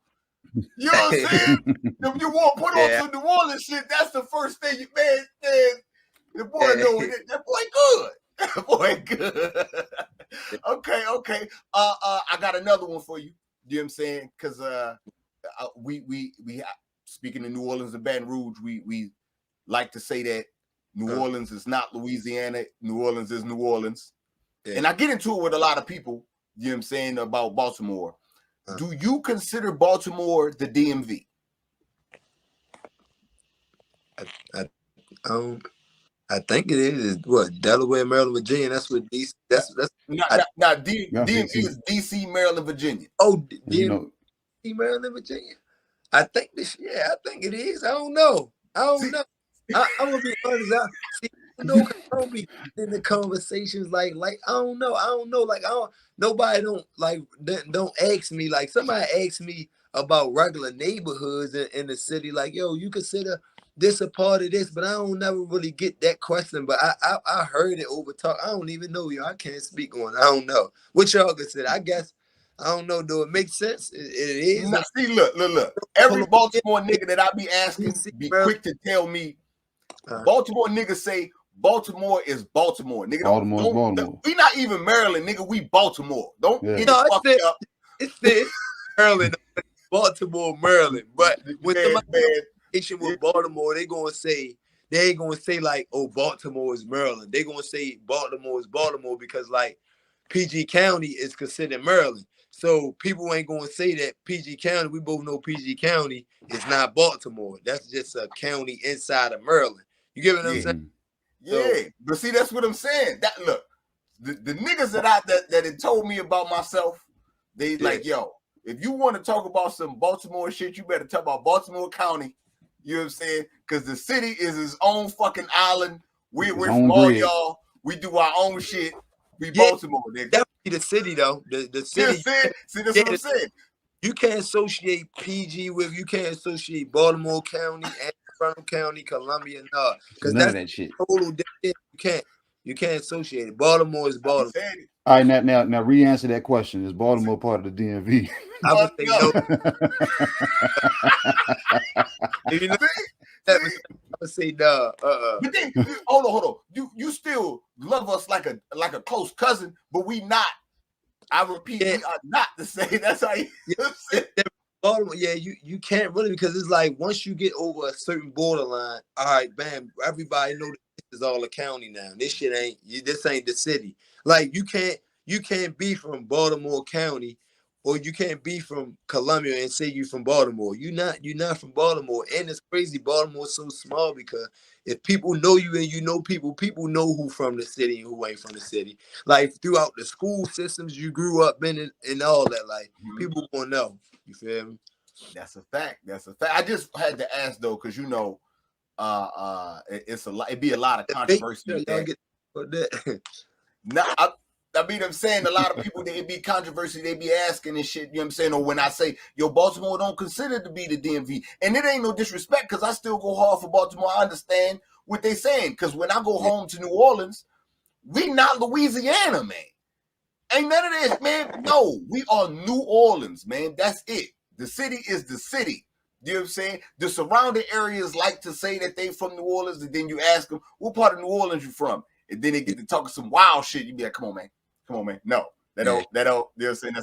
You know what I'm saying? If you want to put on some New Orleans shit, that's the first thing you man. The boy know that boy good. That boy good. Okay. I got another one for you. You know what I'm saying? Because we speaking of New Orleans and Baton Rouge, we like to say that New Orleans is not Louisiana. New Orleans is New Orleans. Yeah. And I get into it with a lot of people, you know what I'm saying, about Baltimore. Do you consider Baltimore the DMV? I think it is. What, Delaware, Maryland, Virginia? That's what DC. That's not DMV is DC, Maryland, Virginia. Oh, DMV, Maryland, Virginia. I think this. Yeah, I think it is. I don't know. I'm gonna be honest. I don't be in the conversations like I don't know. Like nobody don't ask me. Like somebody asked me about regular neighborhoods in the city. Like, yo, you consider this a part of this? But I don't never really get that question. But I heard it over talk. I don't even know, yo. I can't speak on it. I don't know what y'all consider. I guess I don't know. Do it make sense? It is. Now, see, look. Every Baltimore nigga that I be asking be quick to tell me. Baltimore niggas say Baltimore is Baltimore, nigga. Baltimore. We not even Maryland, nigga. We Baltimore. Don't get fucked up. It's Maryland, Baltimore, Maryland. But when somebody with Baltimore, they ain't gonna say like, oh, Baltimore is Maryland. They gonna say Baltimore is Baltimore because like PG County is considered Maryland. So people ain't gonna say that PG County. We both know PG County is not Baltimore. That's just a county inside of Maryland. You get what I'm saying? Yeah, but see, that's what I'm saying. That look, the niggas that had told me about myself, they like, yo, if you want to talk about some Baltimore shit, you better talk about Baltimore County. You know what I'm saying? Because the city is its own fucking island. We're from all y'all. We do our own shit. We Baltimore, nigga. That would be the city though. The city. See, that's what I'm saying. You can't associate PG with. You can't associate Baltimore County and County, Columbia, no, because that's that shit. Total different. You can't associate it. Baltimore is Baltimore. All right, now re-answer that question. Is Baltimore part of the DMV? I would say no. I would say no. But then, hold on. You still love us like a close cousin, but we not. I repeat, we are not the same. That's how you say it. Baltimore, you can't really, because it's like once you get over a certain borderline, all right, bam, everybody know this is all a county now. This shit this ain't the city. Like you can't be from Baltimore County, or you can't be from Columbia and say you from Baltimore. You're not from Baltimore. And it's crazy, Baltimore's so small because if people know you and you know people know who from the city and who ain't from the city. Like throughout the school systems you grew up in and all that, like people gonna know. You feel me? That's a fact. I just had to ask though, because you know, it's a lot. It'd be a lot of controversy. Y'all get that. Nah, I mean, I'm saying a lot of people, it be controversy, they be asking and shit, you know what I'm saying? Or when I say, yo, Baltimore don't consider to be the DMV. And it ain't no disrespect because I still go hard for Baltimore. I understand what they saying. Because when I go home to New Orleans, we not Louisiana, man. Ain't none of this, man. No, we are New Orleans, man. That's it. The city is the city. You know what I'm saying? The surrounding areas like to say that they from New Orleans, and then you ask them, what part of New Orleans you from? And then they get to talking some wild shit. You be like, come on, man. Come on, man. No, that don't, you know what I'm saying?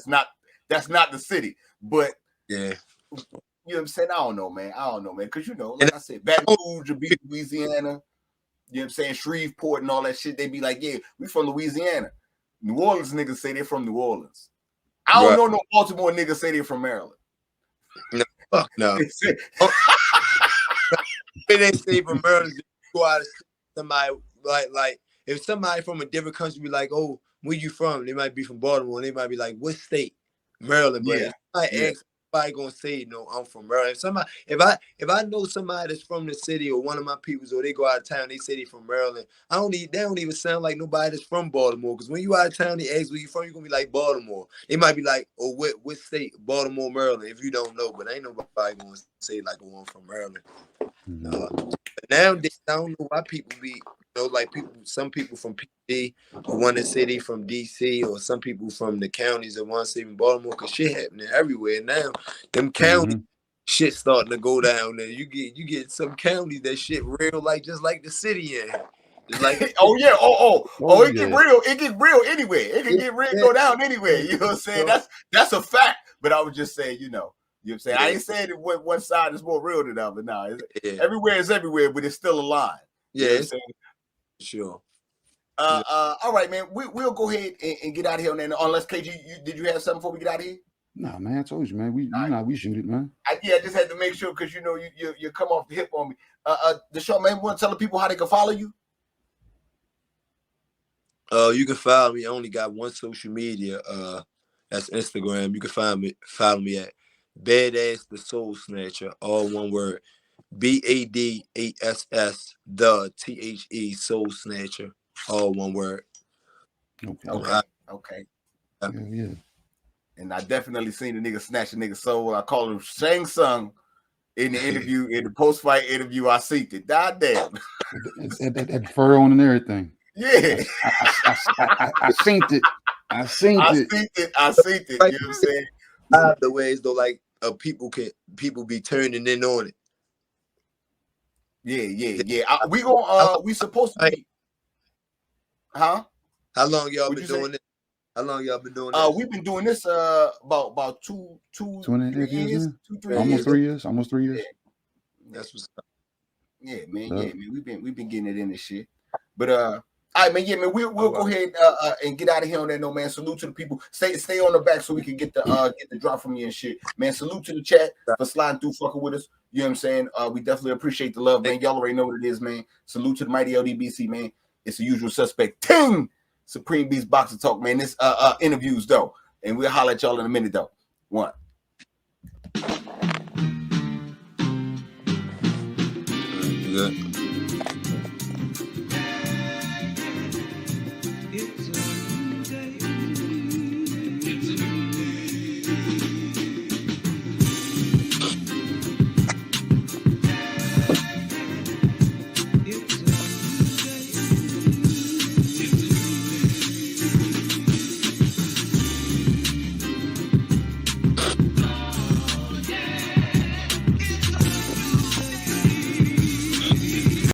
That's not the city. But yeah, you know what I'm saying? I don't know, man. Because you know, like I said, Baton Rouge would be Louisiana, you know what I'm saying? Shreveport and all that shit. They be like, yeah, we from Louisiana. New Orleans niggas say they're from New Orleans. I don't know no Baltimore niggas say they're from Maryland. No, fuck no. They say from Maryland, you go out and somebody like if somebody from a different country be like, oh, where you from? They might be from Baltimore. And they might be like, what state? Maryland. But if I ask, somebody gonna say, no, I'm from Maryland. If I know somebody that's from the city or one of my peoples, or they go out of town, they say they from Maryland. They don't even sound like nobody that's from Baltimore. Because when you out of town, they ask where you from, you're gonna be like Baltimore. They might be like, oh, what state? Baltimore, Maryland. If you don't know, but ain't nobody gonna say like, oh, I'm from Maryland. But nowadays, I don't know why people be, you know, like some people from PD who want to say they from DC, or some people from the counties that want to say from Baltimore, because shit happening everywhere now. Them county shit starting to go down there. You get some counties that shit real like just like the city in. Just like it get real. It get real anywhere. It can get real, go down anywhere. You know what I'm saying? That's a fact. But I was just saying, you know what I'm saying? I ain't saying that one side is more real than the other. No, everywhere is everywhere, but it's still a line. Yeah, you know what I'm saying? Sure. All right, man. We'll go ahead and get out of here. And then, unless KG, did you have something before we get out of here? Nah, man. I told you, man. We shoot it, man. I just had to make sure because you know you come off the hip on me. Deshawn, man, want to tell the people how they can follow you? You can follow me. I only got one social media. That's Instagram. You can follow me at Badass the Soul Snatcher, all one word. BADASS the THE Soul Snatcher, all one word. Okay. Yeah. And I definitely seen the nigga snatch a nigga soul. I call him Shang Tsung in the interview, in the post-fight interview. I seen it. God damn. That fur on and everything. Yeah. I seen it. I seen it. You know what I'm saying? The ways though, like people be turning in on it. Yeah. We supposed to be. Huh? How long y'all been doing this? How long y'all been doing this? We've been doing this about 2.5 years. 2-3 years. Almost 3 years. Yeah. That's what's up. Yeah, man. We've been getting it in this shit. But all right, man. Yeah, man. We'll go ahead and get out of here on that note, man. Salute to the people. Stay on the back so we can get the drop from you and shit, man. Salute to the chat for sliding through, fucking with us. You know what I'm saying? We definitely appreciate the love, man. Y'all already know what it is, man. Salute to the mighty LDBC, man. It's the usual suspect. Ting! Supreme Beast Boxing Talk, man. This interviews though, and we'll holler at y'all in a minute though. One. Good.